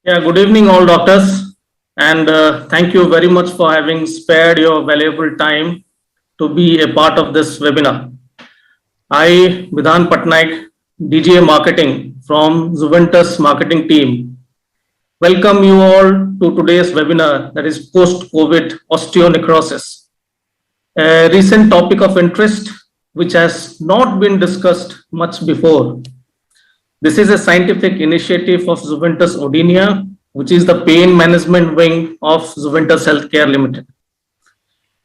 Yeah, good evening, all doctors, and thank you very much for having spared your valuable time to be a part of this webinar. I, Vidhan Patnaik, DGA Marketing from Juventus Marketing Team, welcome you all to today's webinar that is post-COVID osteonecrosis, a recent topic of interest which has not been discussed much before. This is a scientific initiative of Juventus Odinia, which is the pain management wing of Juventus Healthcare Limited.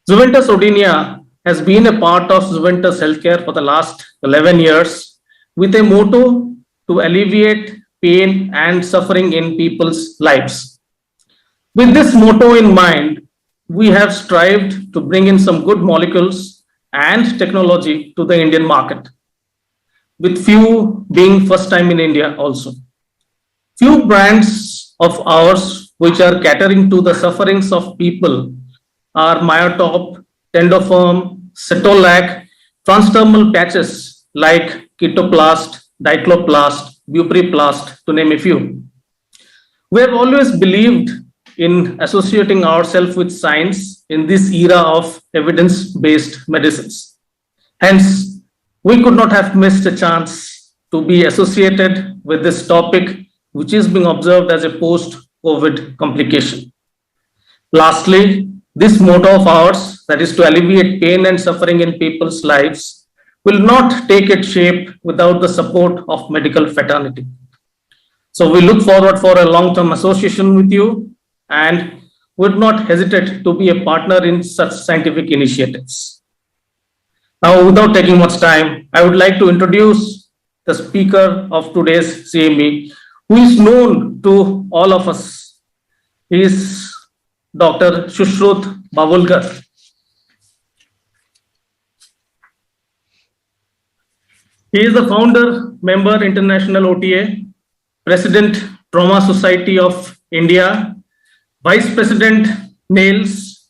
Juventus Odinia has been a part of Juventus Healthcare for the last 11 years with a motto to alleviate pain and suffering in people's lives. With this motto in mind, we have strived to bring in some good molecules and technology to the Indian market, with few being first time in India also. Few brands of ours which are catering to the sufferings of people are Myotop, Tendoform, Cetolac, transdermal patches like Ketoplast, Dicloplast, Bupriplast, to name a few. We have always believed in associating ourselves with science in this era of evidence-based medicines. Hence, we could not have missed a chance to be associated with this topic, which is being observed as a post-COVID complication. Lastly, this motto of ours, that is to alleviate pain and suffering in people's lives, will not take its shape without the support of medical fraternity. So we look forward for a long-term association with you and would not hesitate to be a partner in such scientific initiatives. Now, without taking much time, I would like to introduce the speaker of today's CME, who is known to all of us. He is Dr. Shushrut Bavulkar. He is the founder, member, International OTA, President, Trauma Society of India, Vice President, Nails,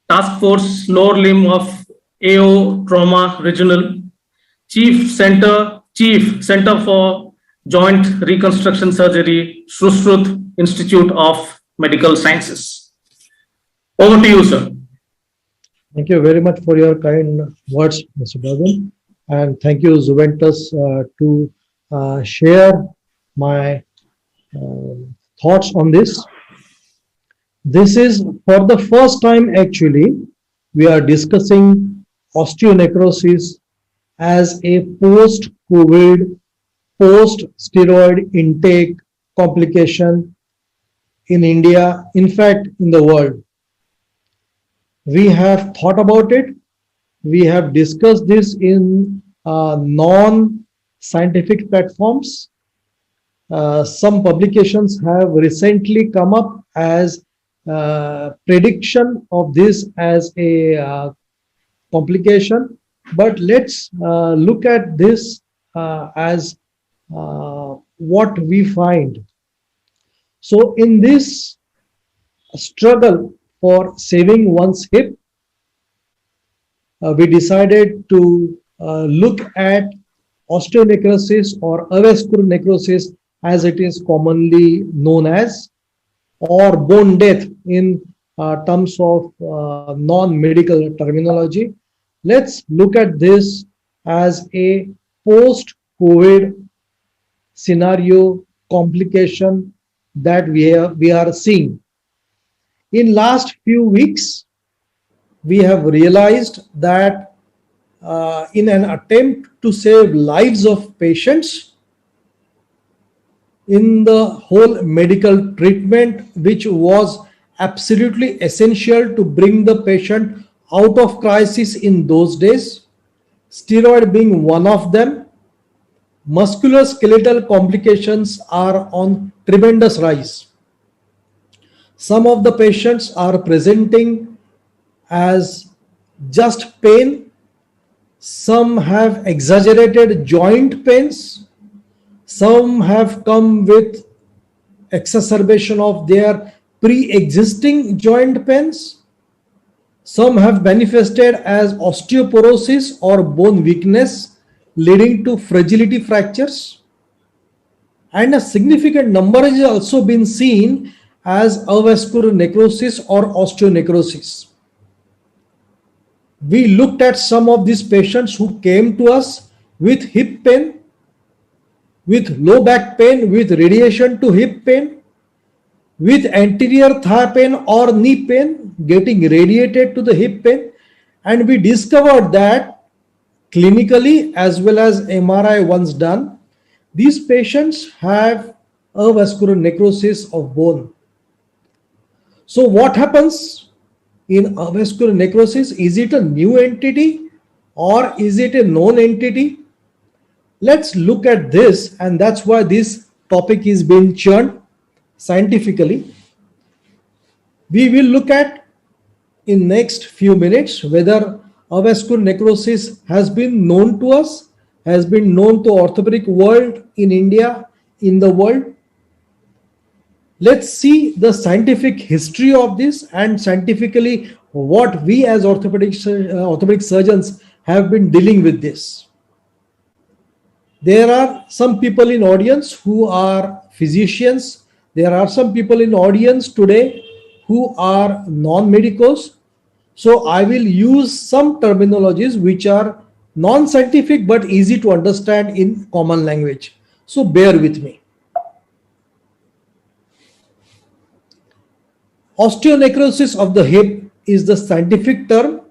Task Force Lower Limb of AO Trauma Regional, Chief Center for Joint Reconstruction Surgery, Shushrut Institute of Medical Sciences. Over to you, sir. Thank you very much for your kind words, Mr. Bhagan. And thank you, Juventus, to share my thoughts on this. This is for the first time, actually, we are discussing osteonecrosis as a post-COVID, post-steroid intake complication in India, in fact, in the world. We have thought about it. We have discussed this in non-scientific platforms. Some publications have recently come up as prediction of this as a complication. But let's look at this as what we find. So in this struggle for saving one's hip, we decided to look at osteonecrosis or avascular necrosis as it is commonly known as, or bone death in terms of non-medical terminology. Let's look at this as a post-COVID scenario complication that we are seeing. In last few weeks, we have realized that in an attempt to save lives of patients, in the whole medical treatment, which was absolutely essential to bring the patient out of crisis in those days, steroid being one of them, musculoskeletal complications are on tremendous rise. Some of the patients are presenting as just pain. Some have exaggerated joint pains. Some have come with exacerbation of their pre-existing joint pains. Some have manifested as osteoporosis or bone weakness leading to fragility fractures. and a significant number is also been seen as avascular necrosis or osteonecrosis. We looked at some of these patients who came to us with hip pain, with low back pain, with radiation to hip pain, with anterior thigh pain or knee pain getting radiated to the hip pain, and we discovered that clinically as well as MRI once done, these patients have avascular necrosis of bone. So what happens in avascular necrosis? Is it a new entity or is it a known entity? Let's look at this, and that's why this topic is being churned scientifically. We will look at in next few minutes whether avascular necrosis has been known to us, has been known to orthopedic world in India, in the world. Let's see the scientific history of this and scientifically what we as orthopedic surgeons have been dealing with this. There are some people in audience who are physicians. There are some people in audience today who are non-medicos. So I will use some terminologies which are non-scientific but easy to understand in common language. So bear with me. Osteonecrosis of the hip is the scientific term.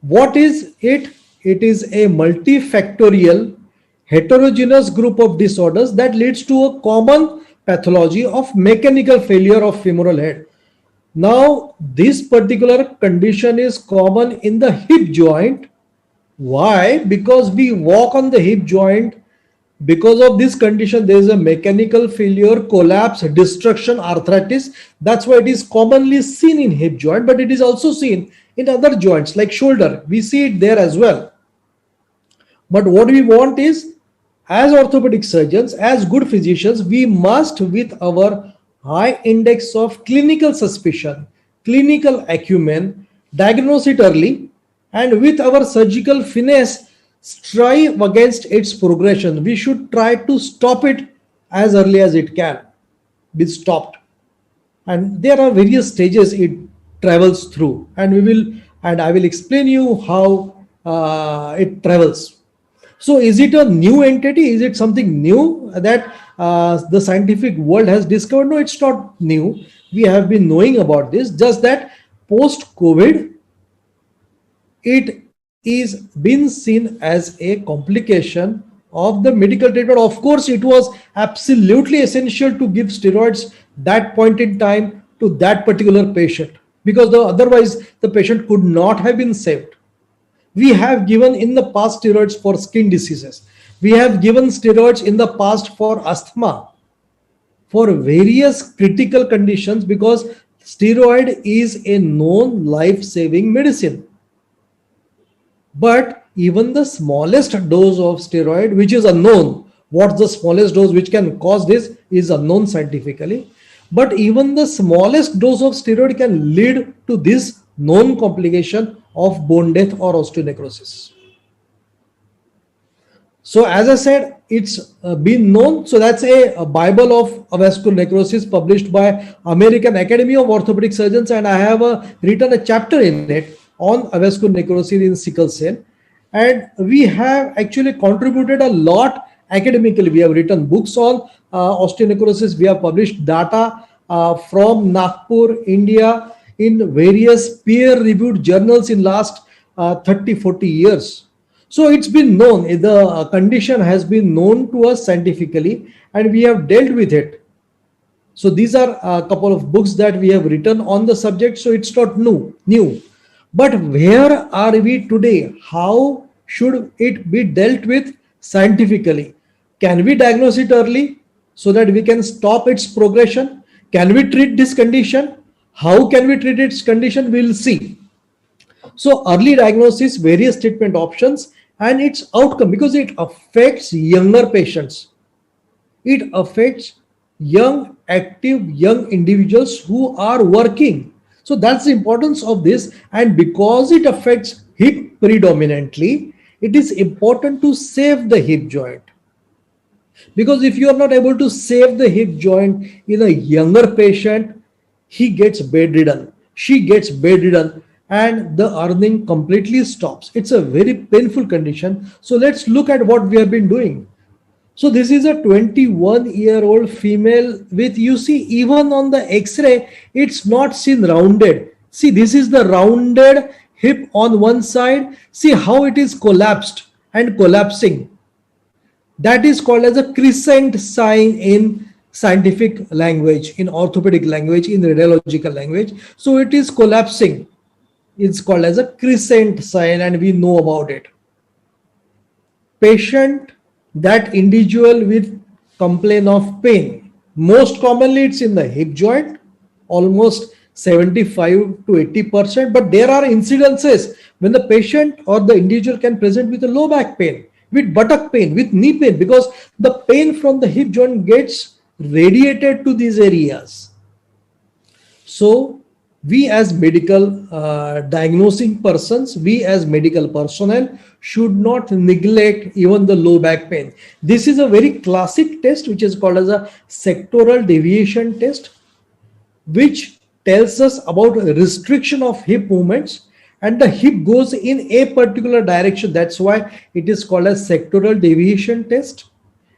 What is it? It is a multifactorial heterogeneous group of disorders that leads to a common pathology of mechanical failure of femoral head. Now, this particular condition is common in the hip joint. Why? Because we walk on the hip joint. Because of this condition, there is a mechanical failure, collapse, destruction, arthritis. That's why it is commonly seen in hip joint, but it is also seen in other joints like shoulder. We see it there as well. But what we want is, as orthopedic surgeons, as good physicians, we must, with our high index of clinical suspicion, clinical acumen, diagnose it early, and with our surgical finesse, strive against its progression. We should try to stop it as early as it can be stopped. And there are various stages it travels through, and I will explain you how it travels. So is it a new entity? Is it something new that the scientific world has discovered? No, it's not new. We have been knowing about this, just that post-COVID, it is been seen as a complication of the medical treatment. Of course, it was absolutely essential to give steroids that point in time to that particular patient, because otherwise the patient could not have been saved. We have given in the past steroids for skin diseases. We have given steroids in the past for asthma, for various critical conditions, because steroid is a known life-saving medicine. But even the smallest dose of steroid, which is unknown, what's the smallest dose which can cause this is unknown scientifically. But even the smallest dose of steroid can lead to this known complication of bone death or osteonecrosis. So as I said, it's been known. So that's a Bible of avascular necrosis published by American Academy of Orthopedic Surgeons, and I have written a chapter in it on avascular necrosis in sickle cell. And we have actually contributed a lot academically. We have written books on osteonecrosis. We have published data from Nagpur, India, in various peer-reviewed journals in last 30-40 years. So it's been known, the condition has been known to us scientifically, and we have dealt with it. So these are a couple of books that we have written on the subject, so it's not new. But where are we today? How should it be dealt with scientifically? Can we diagnose it early so that we can stop its progression? Can we treat this condition? How can we treat its condition? We'll see. So early diagnosis, various treatment options, and its outcome, because it affects younger patients. It affects young, active, young individuals who are working. So that's the importance of this. And because it affects hip predominantly, it is important to save the hip joint. Because if you are not able to save the hip joint in a younger patient, he gets bedridden, she gets bedridden, and the earning completely stops. It's a very painful condition. So let's look at what we have been doing. So this is a 21-year-old female with, you see, even on the X-ray, it's not seen rounded. See, this is the rounded hip on one side. See how it is collapsed and collapsing. That is called as a crescent sign in scientific language, in orthopedic language, in radiological language. So it is collapsing. It's called as a crescent sign, and we know about it. Patient, that individual with complain of pain. Most commonly it's in the hip joint, almost 75 to 80%, but there are incidences when the patient or the individual can present with a low back pain, with buttock pain, with knee pain, because the pain from the hip joint gets radiated to these areas. So we as medical diagnosing persons, we as medical personnel should not neglect even the low back pain. This is a very classic test which is called as a sectoral deviation test, which tells us about restriction of hip movements, and the hip goes in a particular direction. That's why it is called as sectoral deviation test.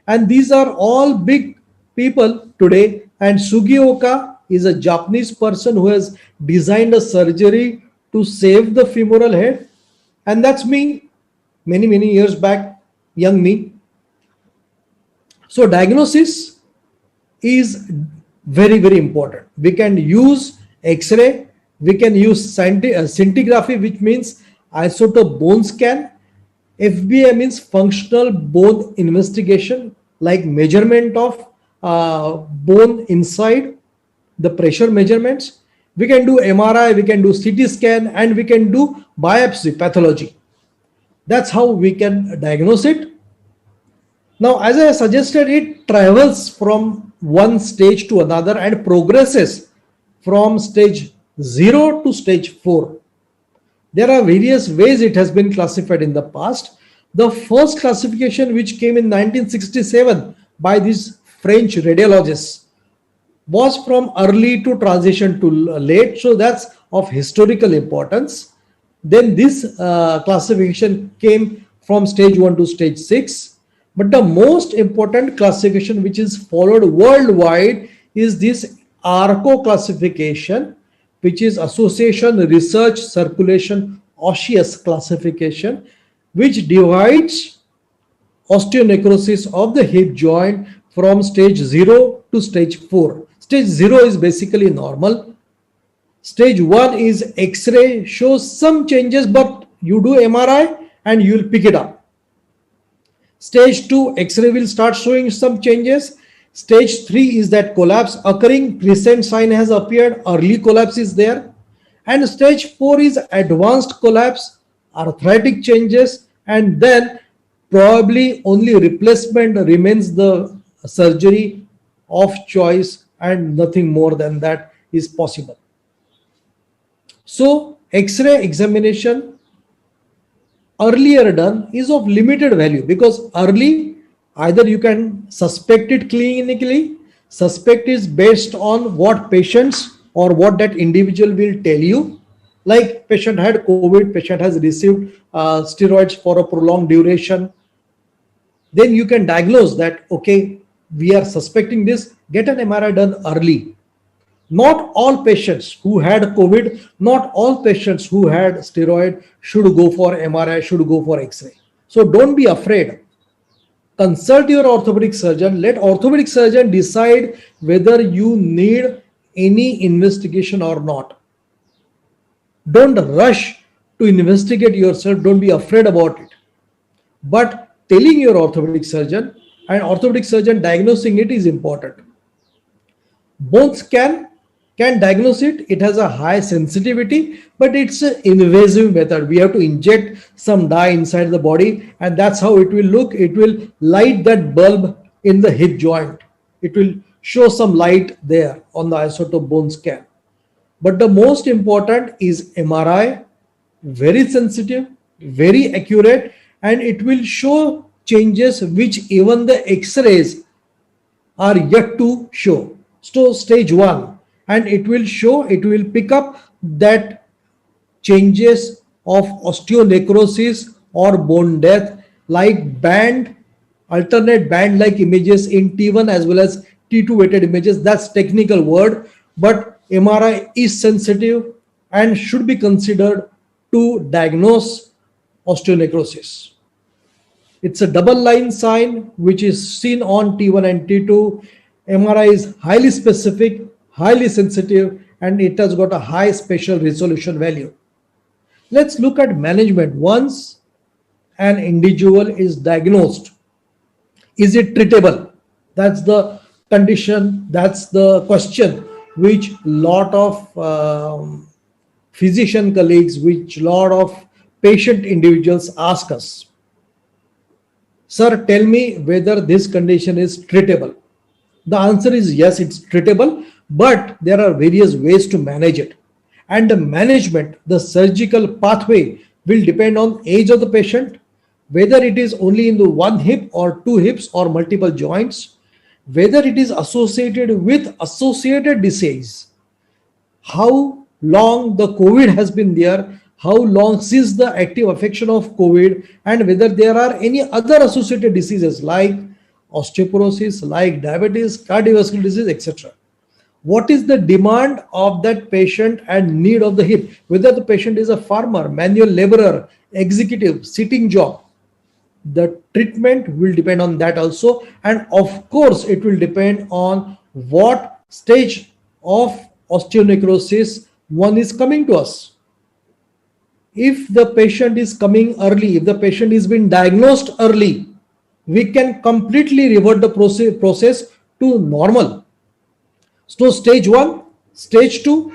And these are all big people today. And Sugioka is a Japanese person who has designed a surgery to save the femoral head. And that's me, many years back, young me. So diagnosis is very important. We can use X-ray, we can use scintigraphy, which means isotope bone scan. FBA means functional bone investigation, like measurement of bone inside, the pressure measurements. We can do MRI, we can do CT scan, and we can do biopsy pathology. That's how we can diagnose it. Now, as I suggested, it travels from one stage to another and progresses from stage 0 to stage 4. There are various ways it has been classified in the past. The first classification, which came in 1967 by these French radiologists, was from early to transition to late. So that's of historical importance. Then this classification came from stage 1 to stage 6. But the most important classification which is followed worldwide is this ARCO classification, which is Association Research Circulation Osseous classification, which divides osteonecrosis of the hip joint from stage 0 to stage 4. Stage 0 is basically normal. Stage 1 is X-ray, shows some changes, but you do MRI and you will pick it up. Stage 2, X-ray will start showing some changes. Stage 3 is that collapse occurring, crescent sign has appeared, early collapse is there. And stage 4 is advanced collapse, arthritic changes, and then probably only replacement remains the surgery of choice, and nothing more than that is possible. So X-ray examination earlier done is of limited value, because early either you can suspect it clinically. Suspect is based on what patients or what that individual will tell you. Like patient had COVID, patient has received steroids for a prolonged duration. Then you can diagnose that, okay, we are suspecting this, get an MRI done early. Not all patients who had COVID, not all patients who had steroid should go for MRI, should go for X-ray. So don't be afraid. Consult your orthopedic surgeon. Let orthopedic surgeon decide whether you need any investigation or not. Don't rush to investigate yourself. Don't be afraid about it. But telling your orthopedic surgeon and orthopedic surgeon diagnosing it is important. Bone scan can diagnose it. It has a high sensitivity, but it's an invasive method. We have to inject some dye inside the body, and that's how it will look. It will light that bulb in the hip joint. It will show some light there on the isotope bone scan. But the most important is MRI, very sensitive, very accurate, and it will show changes which even the X-rays are yet to show. So stage 1, and it will pick up that changes of osteonecrosis or bone death like alternate band like images in T1 as well as T2 weighted images. That's technical word, but MRI is sensitive and should be considered to diagnose osteonecrosis. It's a double line sign which is seen on T1 and T2. MRI is highly specific, highly sensitive, and it has got a high spatial resolution value. Let's look at management. Once an individual is diagnosed, is it treatable? That's the condition, that's the question which lot of physician colleagues, which lot of patient individuals ask us. Sir, tell me whether this condition is treatable. The answer is yes, it's treatable, but there are various ways to manage it. And the management, the surgical pathway will depend on age of the patient, whether it is only in the one hip or two hips or multiple joints, whether it is associated with associated disease, how long the COVID has been there, how long since the active affection of COVID, and whether there are any other associated diseases like osteoporosis, like diabetes, cardiovascular disease, etc. What is the demand of that patient and need of the hip? Whether the patient is a farmer, manual laborer, executive, sitting job, the treatment will depend on that also. And of course, it will depend on what stage of osteonecrosis one is coming to us. If the patient is coming early, if the patient is been diagnosed early, we can completely revert the process to normal. So stage 1, stage 2,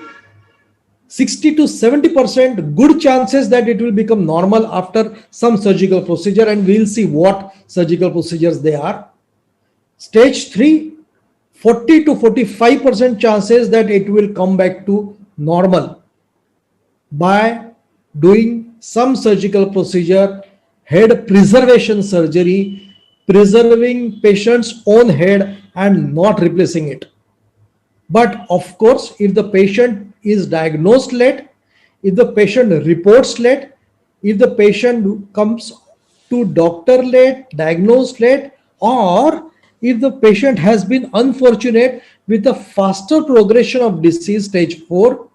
60 to 70% good chances that it will become normal after some surgical procedure, and we'll see what surgical procedures they are. Stage 3, 40 to 45% chances that it will come back to normal by doing some surgical procedure, head preservation surgery, preserving patient's own head and not replacing it. But of course, if the patient is diagnosed late, if the patient reports late, if the patient comes to doctor late, diagnosed late, or if the patient has been unfortunate with a faster progression of disease, stage 4,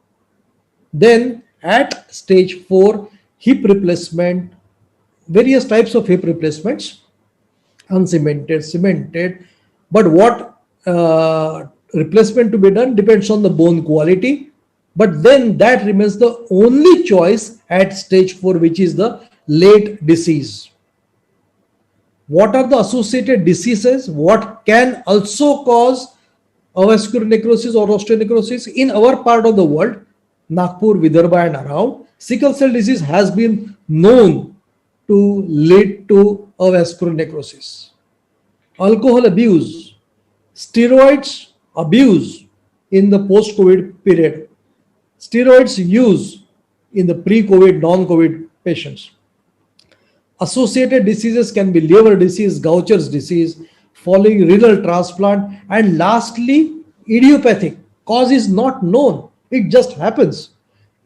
then at stage 4, hip replacement, various types of hip replacements, uncemented, cemented, but what replacement to be done depends on the bone quality, but then that remains the only choice at stage 4, which is the late disease. What are the associated diseases? What can also cause avascular necrosis or osteonecrosis in our part of the world? Nagpur, Vidarbha and around, sickle cell disease has been known to lead to avascular necrosis. Alcohol abuse, steroids abuse in the post-COVID period, steroids use in the pre-COVID, non-COVID patients. Associated diseases can be liver disease, Gaucher's disease, following renal transplant, and lastly, idiopathic. Cause is not known. It just happens.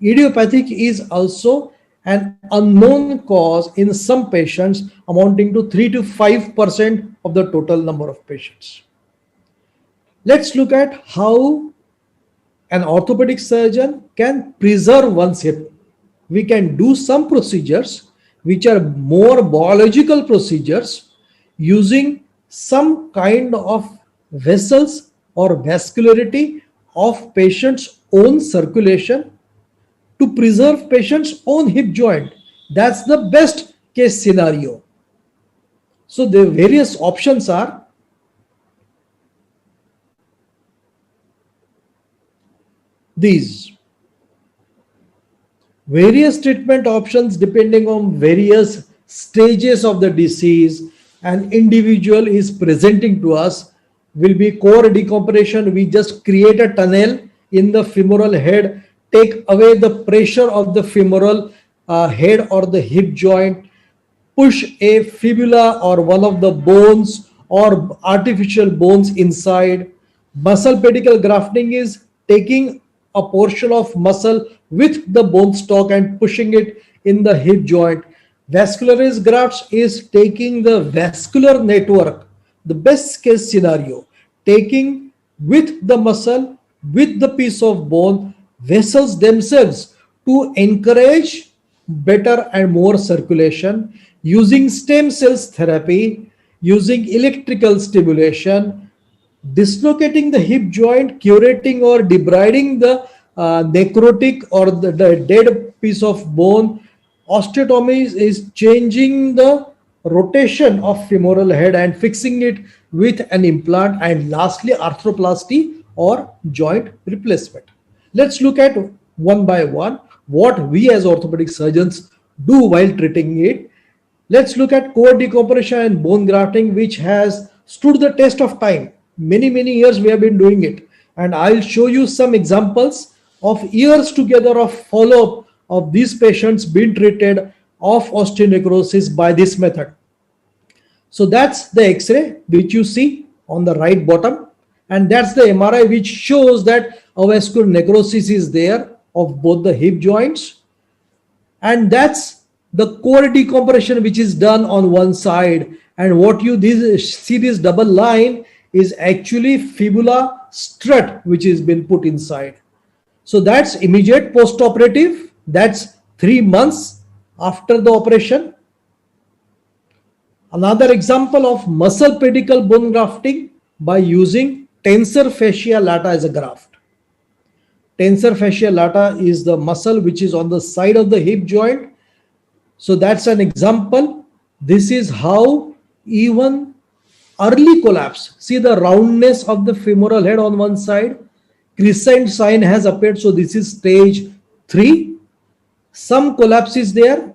Idiopathic is also an unknown cause in some patients, amounting to 3 to 5% of the total number of patients. Let's look at how an orthopedic surgeon can preserve one's hip. We can do some procedures which are more biological procedures using some kind of vessels or vascularity of patient's own circulation to preserve patient's own hip joint. That's the best case scenario. So the various options are these. Various treatment options depending on various stages of the disease an individual is presenting to us will be core decompression. We just create a tunnel in the femoral head, take away the pressure of the femoral head or the hip joint, push a fibula or one of the bones or artificial bones inside. Muscle pedicle grafting is taking a portion of muscle with the bone stock and pushing it in the hip joint. Vascularized grafts is taking the vascular network, the best case scenario, taking with the muscle, with the piece of bone, vessels themselves to encourage better and more circulation using stem cells therapy, using electrical stimulation, dislocating the hip joint, curating or debriding the necrotic or the dead piece of bone. Osteotomy is changing the rotation of femoral head and fixing it with an implant, and lastly arthroplasty or joint replacement. Let's look at one by one what we as orthopedic surgeons do while treating it. Let's look at core decompression and bone grafting, which has stood the test of time. Many years we have been doing it. And I'll show you some examples of years together of follow-up of these patients being treated of osteonecrosis by this method. So that's the X-ray which you see on the right bottom. And that's the MRI which shows that avascular necrosis is there of both the hip joints. And that's the core decompression which is done on one side, and what you see this double line is actually fibula strut which has been put inside. So that's immediate post-operative, that's 3 months after the operation. Another example of muscle pedicle bone grafting by using tensor fascia lata as a graft. Tensor fascia lata is the muscle which is on the side of the hip joint. So that's an example. This is how even early collapse, see the roundness of the femoral head on one side, crescent sign has appeared. So this is stage 3. Some collapse is there.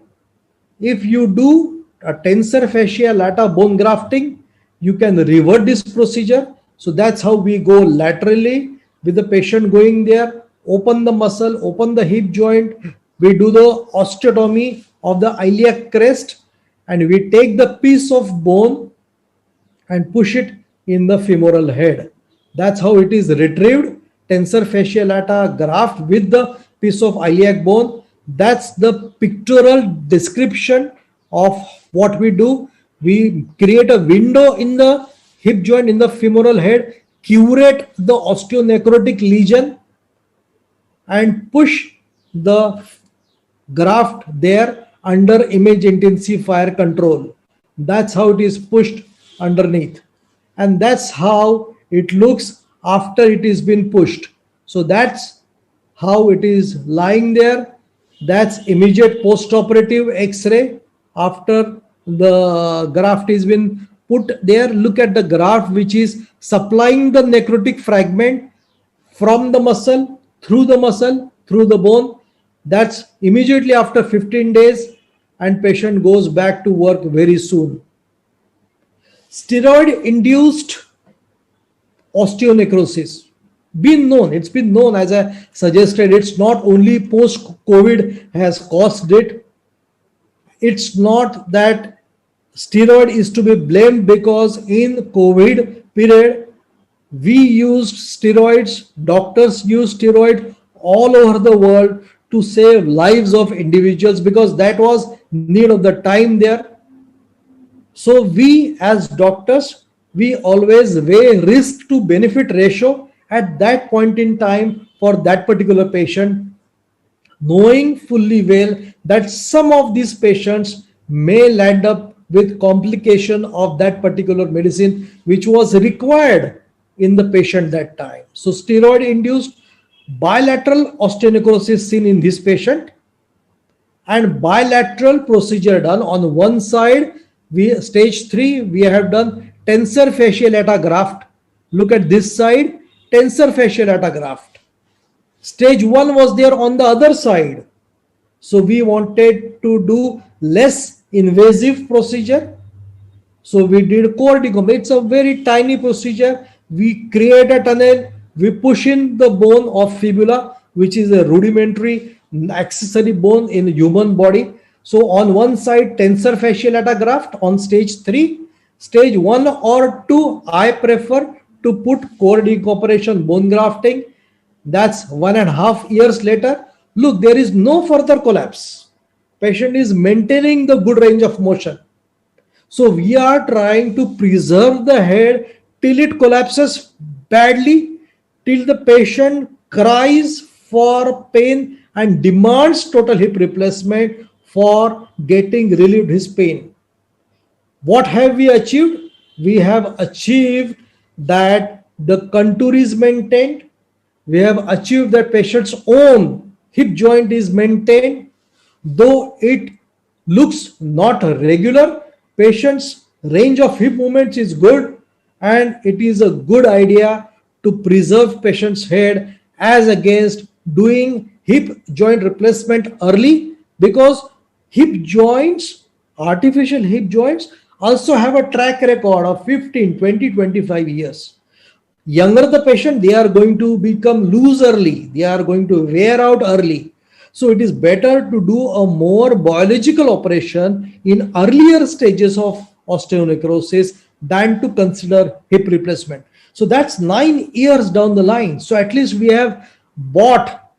If you do a tensor fascia lata bone grafting, you can revert this procedure. So that's how we go laterally with the patient going there, open the muscle, open the hip joint. We do the osteotomy of the iliac crest, and we take the piece of bone and push it in the femoral head. That's how it is retrieved. Tensor fascia lata graft with the piece of iliac bone. That's the pictorial description of what we do. We create a window in the hip joint in the femoral head, curate the osteonecrotic lesion, and push the graft there under image intensifier control. That's how it is pushed underneath, and that's how it looks after it is been pushed. So that's how it is lying there. That's immediate post-operative X-ray after the graft is been put there. Look at the graft which is supplying the necrotic fragment from the muscle, through the bone. That's immediately after 15 days, and patient goes back to work very soon. Steroid induced osteonecrosis, it's been known, as I suggested. It's not only post-COVID has caused it. It's not that steroid is to be blamed, because in COVID period we used steroids, doctors used steroid all over the world to save lives of individuals, because that was need of the time there. So we as doctors, we always weigh risk to benefit ratio at that point in time for that particular patient, knowing fully well that some of these patients may land up with complication of that particular medicine which was required in the patient that time. So steroid induced bilateral osteonecrosis seen in this patient, and bilateral procedure done on one side. We stage 3 we have done tensor fascia lata graft. Look at this side, tensor fascia lata graft. Stage 1 was there on the other side. So we wanted to do less invasive procedure. So we did core decompression. It's a very tiny procedure. We create a tunnel, we push in the bone of fibula, which is a rudimentary accessory bone in human body. So on one side, tensor fascial graft on stage 3, stage 1 or 2, I prefer to put core decompression bone grafting. That's 1.5 years later. Look, there is no further collapse. Patient is maintaining the good range of motion. So we are trying to preserve the head till it collapses badly, till the patient cries for pain and demands total hip replacement for getting relieved his pain. What have we achieved? We have achieved that the contour is maintained. We have achieved that patient's own hip joint is maintained. Though it looks not regular, patient's range of hip movements is good, and it is a good idea to preserve patient's head as against doing hip joint replacement early, because hip joints, artificial hip joints, also have a track record of 15, 20, 25 years. Younger the patient, they are going to become loose early, they are going to wear out early. So it is better to do a more biological operation in earlier stages of osteonecrosis than to consider hip replacement. So that's 9 years down the line. So at least we have bought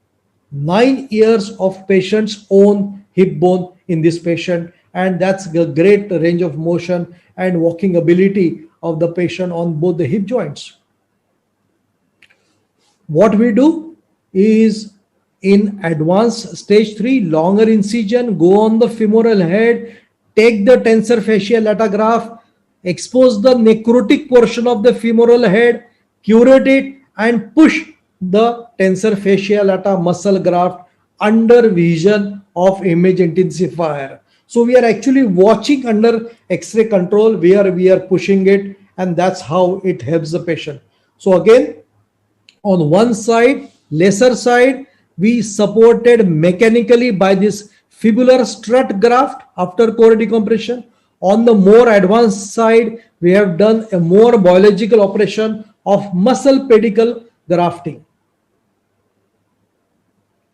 9 years of patient's own hip bone in this patient, and that's a great range of motion and walking ability of the patient on both the hip joints. What we do is, in advanced stage 3, longer incision, go on the femoral head, take the tensor fascial graft, expose the necrotic portion of the femoral head, curate it, and push the tensor fascial muscle graft under vision of image intensifier. So we are actually watching under X-ray control where we are pushing it, and that's how it helps the patient. So again, on one side, lesser side, we supported mechanically by this fibular strut graft after core decompression. On the more advanced side, we have done a more biological operation of muscle pedicle grafting.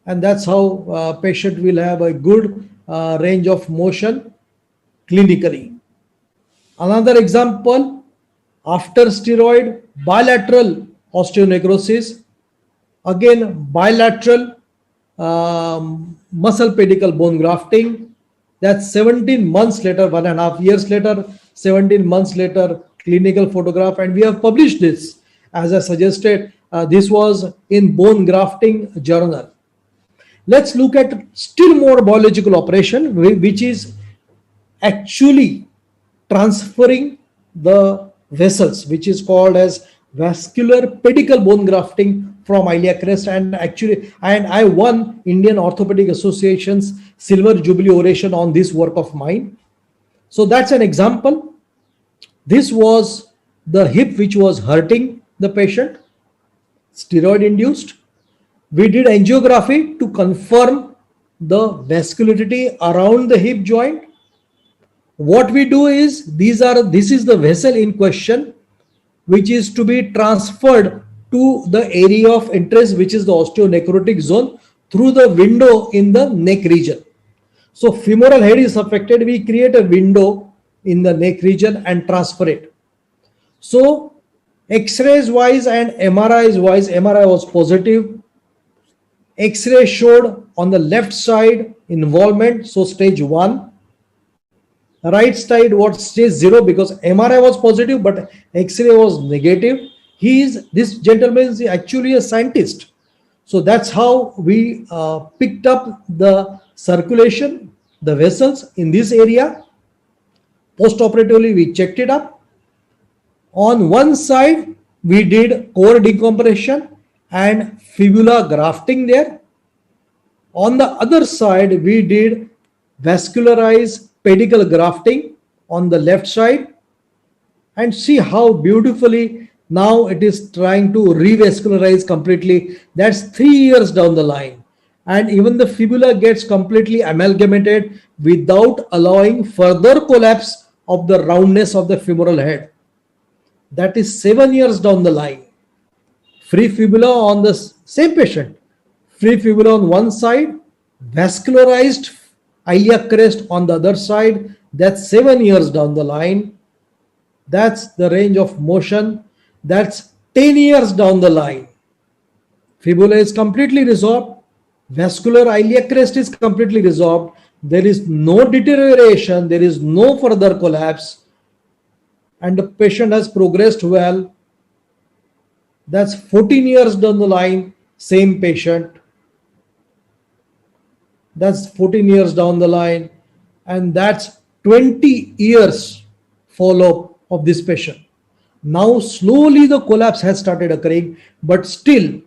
And that's how patient will have a good range of motion clinically. Another example, after steroid, bilateral osteonecrosis, again bilateral muscle pedicle bone grafting. That's 17 months later, 1.5 years later, 17 months later, clinical photograph, and we have published this. As I suggested, this was in Bone Grafting Journal. Let's look at still more biological operation, which is actually transferring the vessels, which is called as vascular pedicle bone grafting from iliac crest. And I won Indian Orthopedic Association's Silver Jubilee Oration on this work of mine. So that's an example. This was the hip which was hurting the patient, steroid induced. We did angiography to confirm the vascularity around the hip joint. What we do is, this is the vessel in question, which is to be transferred to the area of interest, which is the osteonecrotic zone, through the window in the neck region. So femoral head is affected, we create a window in the neck region and transfer it. So X-rays wise and MRIs wise, MRI was positive. X-ray showed on the left side involvement, so stage 1. Right side was stage 0 because MRI was positive but X-ray was negative. This gentleman is actually a scientist. So that's how we picked up the circulation, the vessels in this area. Post-operatively, we checked it up. On one side, we did core decompression and fibula grafting there. On the other side, we did vascularized pedicle grafting on the left side, and see how beautifully now it is trying to revascularize completely. That's 3 years down the line, and even the fibula gets completely amalgamated without allowing further collapse of the roundness of the femoral head. That is 7 years down the line. Free fibula on the same patient, free fibula on one side, vascularized iliac crest on the other side, that's 7 years down the line. That's the range of motion. That's 10 years down the line. Fibula is completely resolved. Vascular iliac crest is completely resolved. There is no deterioration. There is no further collapse. And the patient has progressed well. That's 14 years down the line, same patient. That's 14 years down the line. And that's 20 years follow-up of this patient. Now slowly the collapse has started occurring, but still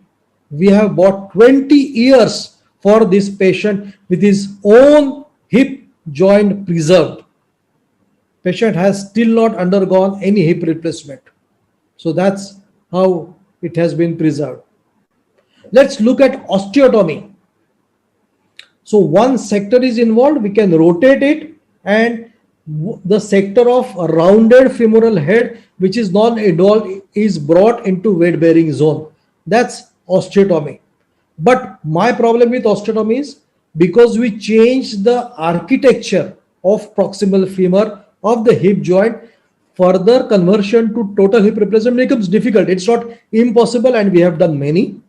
we have about 20 years for this patient with his own hip joint preserved. Patient has still not undergone any hip replacement. So that's how it has been preserved. Let's look at osteotomy. So one sector is involved, we can rotate it, and the sector of a rounded femoral head which is non-adult is brought into weight bearing zone. That's osteotomy. But my problem with osteotomy is because we changed the architecture of proximal femur of the hip joint, further conversion to total hip replacement becomes difficult. It's not impossible, and we have done many,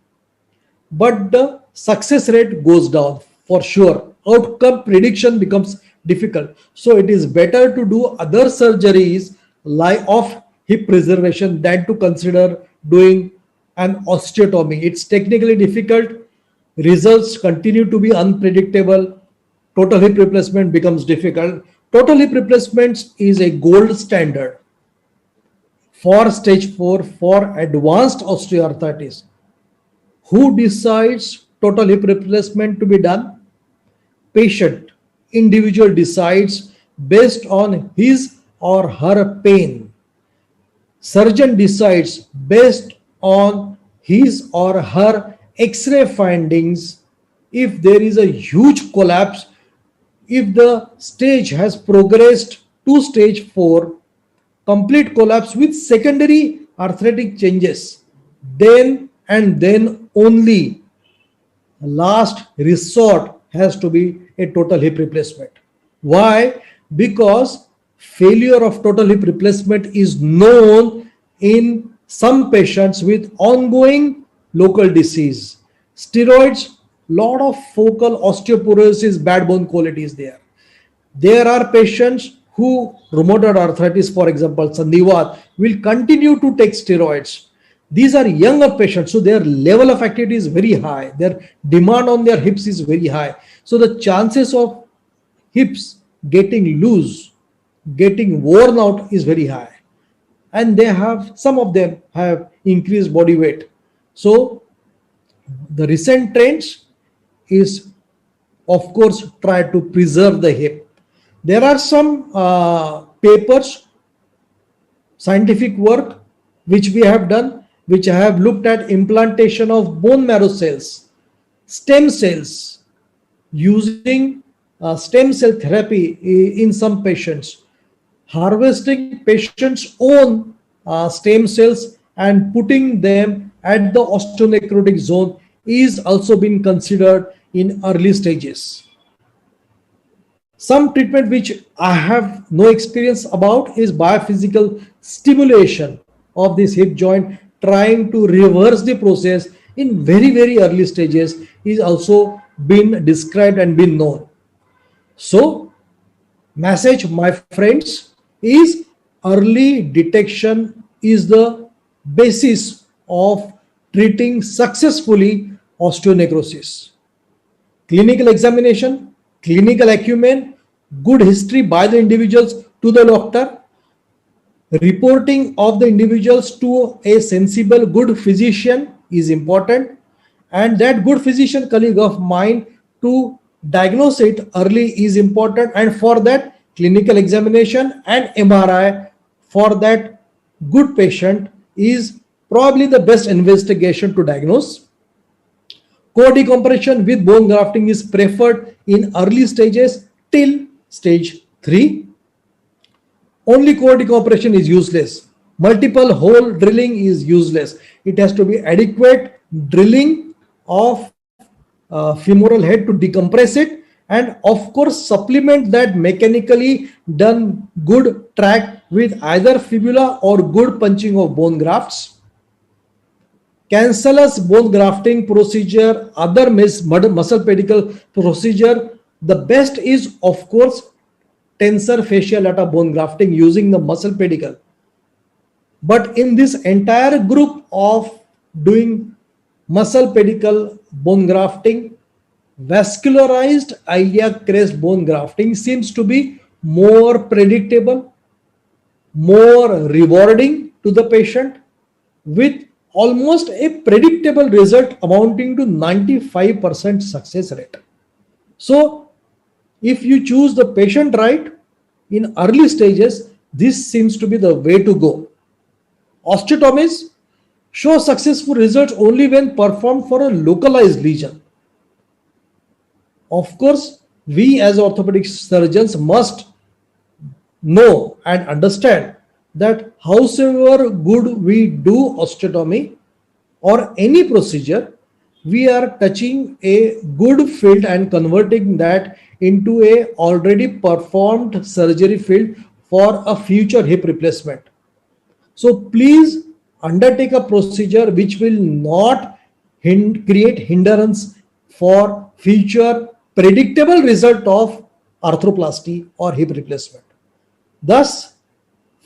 but the success rate goes down for sure. Outcome prediction becomes difficult. So it is better to do other surgeries like of hip preservation than to consider doing an osteotomy. It's technically difficult. Results continue to be unpredictable. Total hip replacement becomes difficult. Total hip replacement is a gold standard for stage 4 for advanced osteoarthritis. Who decides total hip replacement to be done? Patient, individual decides based on his or her pain. Surgeon decides based on his or her X-ray findings. If there is a huge collapse, if the stage has progressed to stage 4, complete collapse with secondary arthritic changes, then and then only last resort has to be a total hip replacement. Why? Because failure of total hip replacement is known in some patients with ongoing local disease. Steroids, lot of focal osteoporosis, bad bone quality is there. There are patients who rheumatoid arthritis, for example, Sandivat, will continue to take steroids. These are younger patients, so their level of activity is very high. Their demand on their hips is very high. So the chances of hips getting loose, getting worn out is very high. And they have, some of them have increased body weight. So the recent trends is, of course, try to preserve the hip. There are some papers, scientific work, which we have done, which have looked at implantation of bone marrow cells, stem cells, using stem cell therapy in some patients, harvesting patients' own stem cells and putting them at the osteonecrotic zone is also being considered in early stages. Some treatment which I have no experience about is biophysical stimulation of this hip joint, trying to reverse the process in very, very early stages is also been described and been known. So, message, my friends, is early detection is the basis of treating successfully osteonecrosis. Clinical examination, clinical acumen, good history by the individuals to the doctor, reporting of the individuals to a sensible good physician is important, and that good physician colleague of mine to diagnose it early is important, and for that clinical examination and MRI for that good patient is probably the best investigation to diagnose. Co-decompression with bone grafting is preferred in early stages till stage 3. Only co-decompression is useless. Multiple hole drilling is useless. It has to be adequate drilling of femoral head to decompress it, and of course supplement that mechanically done good track with either fibula or good punching of bone grafts. Cancellous bone grafting procedure, other muscle pedicle procedure, the best is of course tensor fascial lata bone grafting using the muscle pedicle. But in this entire group of doing muscle pedicle bone grafting, vascularized iliac crest bone grafting seems to be more predictable, more rewarding to the patient, with almost a predictable result amounting to 95% success rate. So, if you choose the patient right in early stages, this seems to be the way to go. Osteotomies show successful results only when performed for a localized lesion. Of course, we as orthopedic surgeons must know and understand that howsoever good we do osteotomy or any procedure, we are touching a good field and converting that into a already performed surgery field for a future hip replacement. So please undertake a procedure which will not create hindrance for future predictable result of arthroplasty or hip replacement. Thus,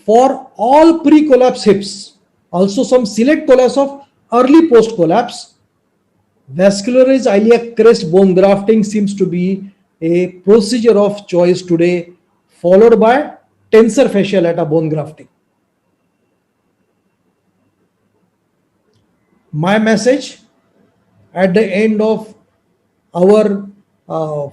for all pre-collapse hips, also some select collapse of early post-collapse, vascularized iliac crest bone grafting seems to be a procedure of choice today, followed by tensor fascial lata bone grafting. My message at the end of our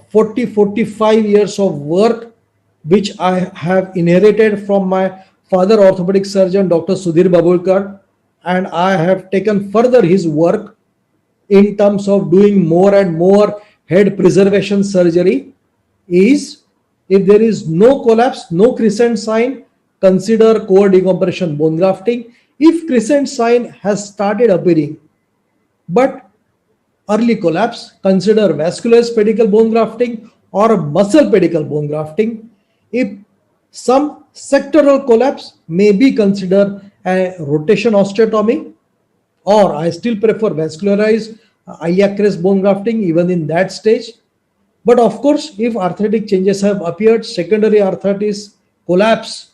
45 years of work, which I have inherited from my father, orthopedic surgeon, Dr. Sudhir Babulkar, and I have taken further his work in terms of doing more and more head preservation surgery, is if there is no collapse, no crescent sign, consider core decompression bone grafting. If crescent sign has started appearing, but early collapse, consider vascular pedicle bone grafting or muscle pedicle bone grafting. If some sectoral collapse, may be considered a rotation osteotomy, or I still prefer vascularized iliac crest bone grafting even in that stage. But of course, if arthritic changes have appeared, secondary arthritis, collapse,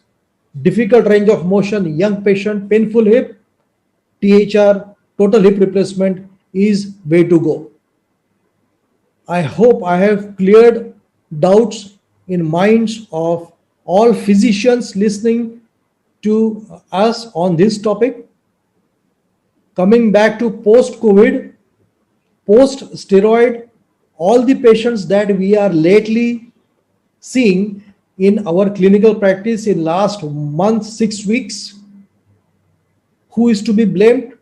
difficult range of motion, young patient, painful hip, THR, total hip replacement is way to go. I hope I have cleared doubts in minds of all physicians listening to us on this topic. Coming back to post-COVID, post-steroid, all the patients that we are lately seeing in our clinical practice in last month, 6 weeks, who is to be blamed?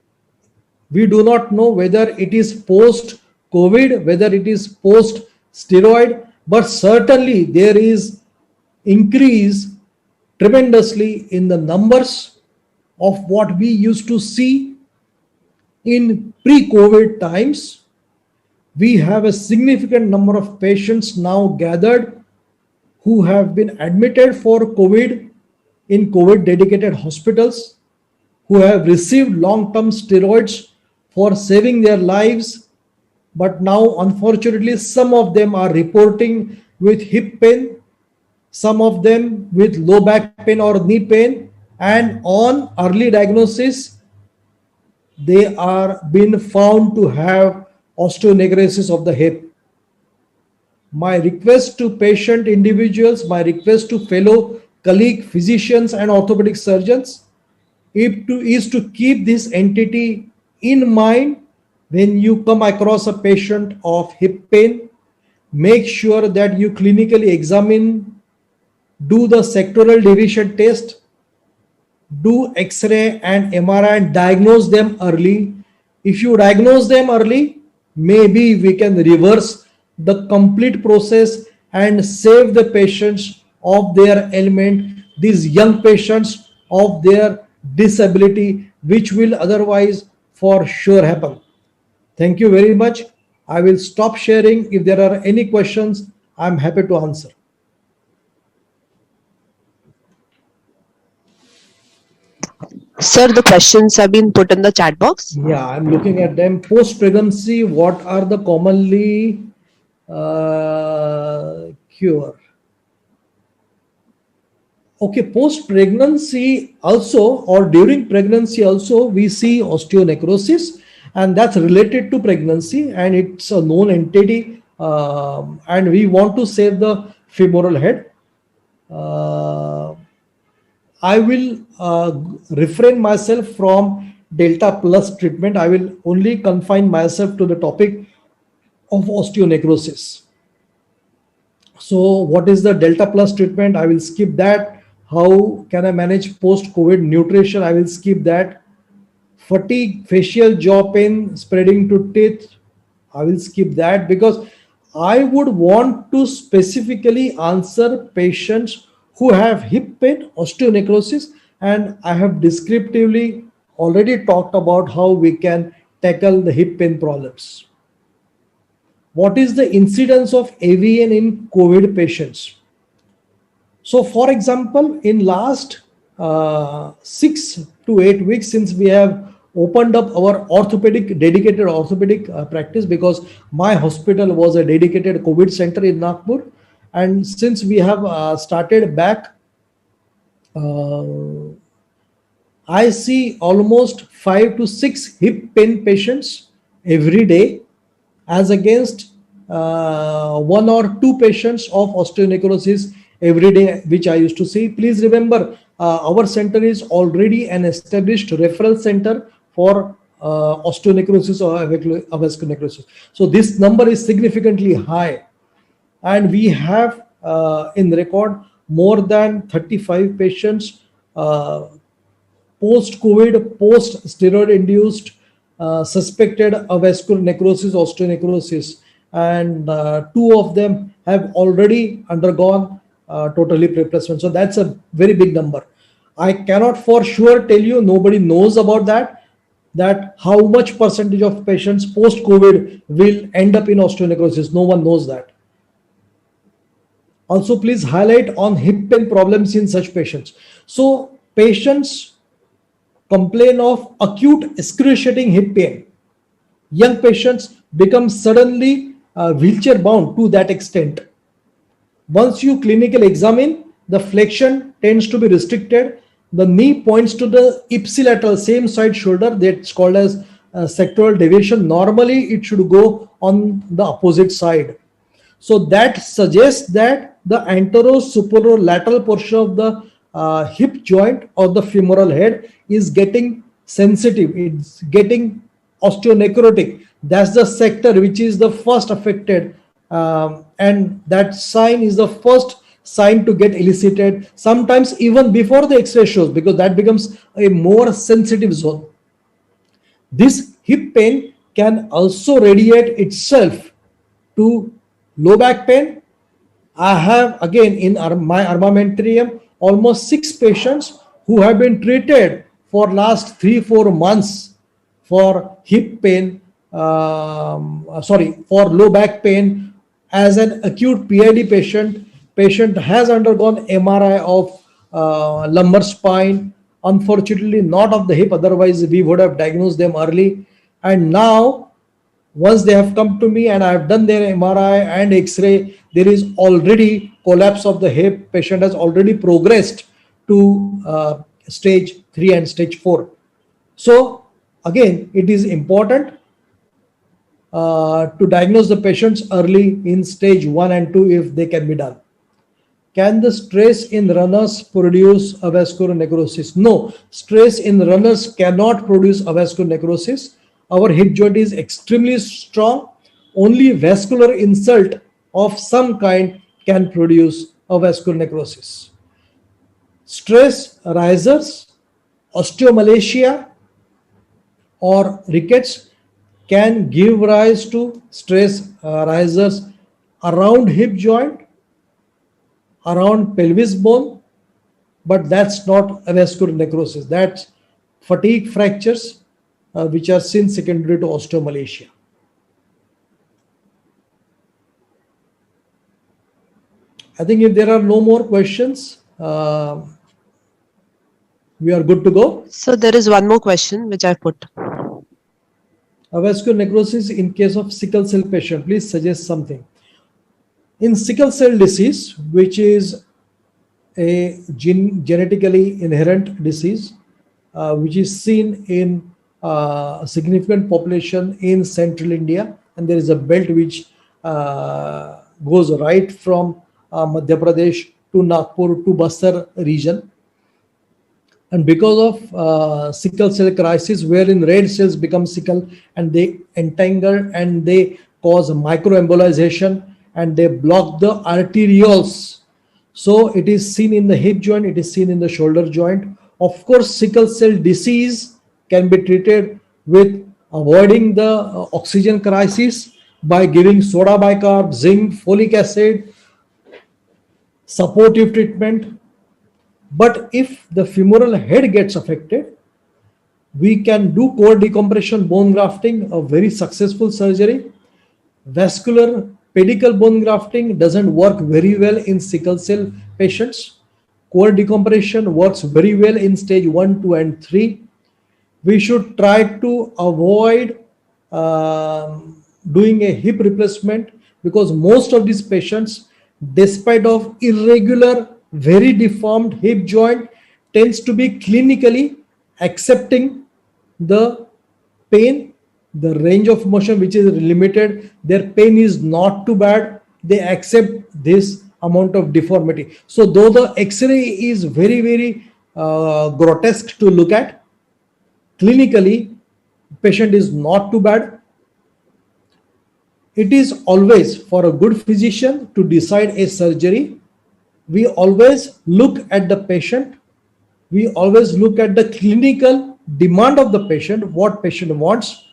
We do not know whether it is post COVID, whether it is post steroid, but certainly there is increase tremendously in the numbers of what we used to see in pre-COVID times. We have a significant number of patients now gathered who have been admitted for COVID in COVID dedicated hospitals, who have received long-term steroids for saving their lives. But now, unfortunately, some of them are reporting with hip pain, some of them with low back pain or knee pain, and on early diagnosis, they are being found to have osteonecrosis of the hip. My request to patient individuals, my request to fellow colleague physicians and orthopedic surgeons is to keep this entity in mind when you come across a patient of hip pain. Make sure that you clinically examine, do the sectoral deviation test, do X-ray and MRI and diagnose them early. If you diagnose them early, maybe we can reverse the complete process and save the patients of their ailment, these young patients of their disability, which will otherwise for sure happen. Thank you very much. I will stop sharing. If there are any questions, I'm happy to answer. Sir, the questions have been put in the chat box. Yeah, I'm looking at them. Post pregnancy, what are the commonly cure? Okay, post pregnancy also, or during pregnancy also, we see osteonecrosis, and that's related to pregnancy, and it's a known entity. And we want to save the femoral head. Uh, I will refrain myself from delta plus treatment. I will only confine myself to the topic of osteonecrosis. So, what is the delta plus treatment? I will skip that. How can I manage post COVID nutrition? I will skip that. Fatigue, facial jaw pain spreading to teeth. I will skip that because I would want to specifically answer patients who have hip pain, osteonecrosis, and I have descriptively already talked about how we can tackle the hip pain problems. What is the incidence of AVN in COVID patients? So, for example, in last 6 to 8 weeks, since we have opened up our dedicated orthopedic practice, because my hospital was a dedicated COVID center in Nagpur, and since we have started back, uh, I see almost 5 to 6 hip pain patients every day, as against 1 or 2 patients of osteonecrosis every day, which I used to see. Please remember, our center is already an established referral center for osteonecrosis or avascular necrosis. So this number is significantly high, and we have in record more than 35 patients post-COVID, post-steroid-induced suspected avascular necrosis, osteonecrosis, and 2 of them have already undergone total hip replacement. So that's a very big number. I cannot for sure tell you, nobody knows about that how much percentage of patients post-COVID will end up in osteonecrosis. No one knows that. Also, please highlight on hip pain problems in such patients. So patients complain of acute excruciating hip pain. Young patients become suddenly wheelchair bound to that extent. Once you clinically examine, the flexion tends to be restricted. The knee points to the ipsilateral, same side shoulder, that's called as sectoral deviation. Normally, it should go on the opposite side. So that suggests that the anterosuperior portion of the hip joint or the femoral head is getting sensitive. It's getting osteonecrotic. That's the sector which is the first affected, and that sign is the first sign to get elicited. Sometimes even before the X-ray shows, because that becomes a more sensitive zone. This hip pain can also radiate itself to low back pain. I have again in my armamentarium almost 6 patients who have been treated for last 3-4 months for hip pain, for low back pain as an acute PID patient. Patient has undergone MRI of lumbar spine, unfortunately not of the hip, otherwise we would have diagnosed them early. And now once they have come to me and I have done their MRI and X-ray, there is already collapse of the hip. Patient has already progressed to stage 3 and stage 4. So again, it is important to diagnose the patients early in stage 1 and 2 if they can be done. Can the stress in runners produce avascular necrosis? No, stress in runners cannot produce avascular necrosis. Our hip joint is extremely strong. Only vascular insult of some kind can produce avascular necrosis. Stress risers, osteomalacia, or rickets can give rise to stress risers around hip joint, around pelvis bone, but that's not avascular necrosis. That's fatigue fractures, which are seen secondary to osteomalacia. I think if there are no more questions, we are good to go. So there is one more question which I put. Vascular necrosis in case of sickle cell patient, please suggest something. In sickle cell disease, which is a genetically inherent disease, which is seen in a significant population in central India, and there is a belt which goes right from Madhya Pradesh to Nagpur to Bastar region. And because of sickle cell crisis, wherein red cells become sickle and they entangle and they cause microembolization and they block the arterioles. So it is seen in the hip joint, it is seen in the shoulder joint. Of course, sickle cell disease can be treated with avoiding the oxygen crisis by giving soda bicarb, zinc, folic acid, supportive treatment. But if the femoral head gets affected, we can do core decompression bone grafting, a very successful surgery. Vascular pedicle bone grafting doesn't work very well in sickle cell patients. Core decompression works very well in stage 1, 2, and 3. We should try to avoid doing a hip replacement, because most of these patients, despite of irregular, very deformed hip joint, tends to be clinically accepting the pain, the range of motion which is limited. Their pain is not too bad, they accept this amount of deformity. So though the x-ray is very grotesque to look at, clinically patient is not too bad. It is always for a good physician to decide a surgery. We always look at the patient, we always look at the clinical demand of the patient, what patient wants,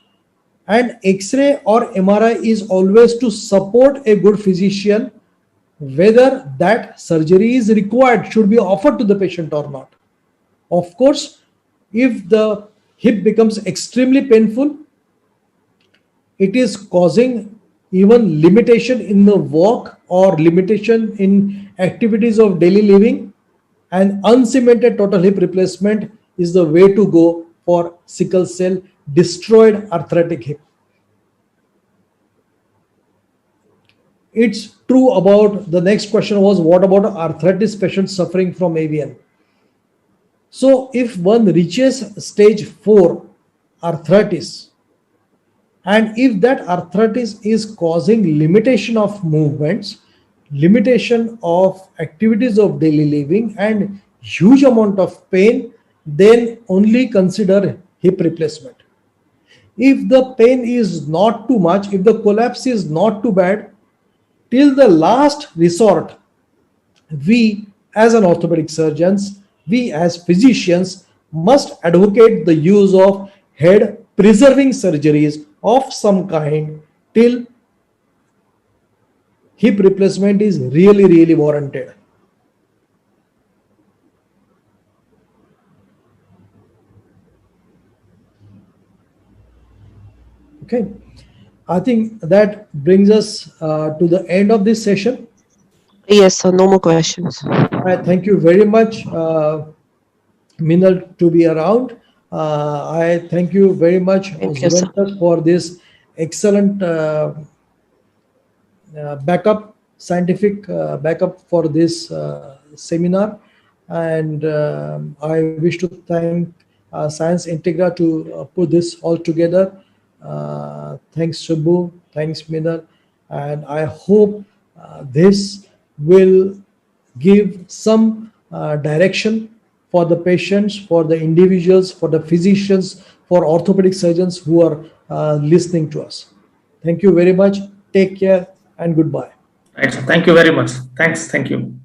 and x-ray or MRI is always to support a good physician whether that surgery is required, should be offered to the patient or not. Of course, if the hip becomes extremely painful, it is causing even limitation in the walk or limitation in activities of daily living, and uncemented total hip replacement is the way to go for sickle cell destroyed arthritic hip. It's true about the next question was, what about arthritis patients suffering from AVN? So if one reaches stage 4 arthritis, and if that arthritis is causing limitation of movements, limitation of activities of daily living, and huge amount of pain, then only consider hip replacement. If the pain is not too much, if the collapse is not too bad, till the last resort, we as an orthopedic surgeons, we as physicians must advocate the use of head preserving surgeries of some kind till hip replacement is really warranted. Okay, I think that brings us to the end of this session. Yes, sir. No more questions. I thank you very much, Minal, to be around. I thank you very much, Thank you, sir. Zuventus, for this excellent backup, scientific backup for this seminar. And I wish to thank Science Integra to put this all together. Thanks, Subbu. Thanks, Minal. And I hope this will give some direction for the patients, for the individuals, for the physicians, for orthopedic surgeons who are listening to us. Thank you very much. Take care and goodbye. Right. Thank you very much. Thanks. Thank you.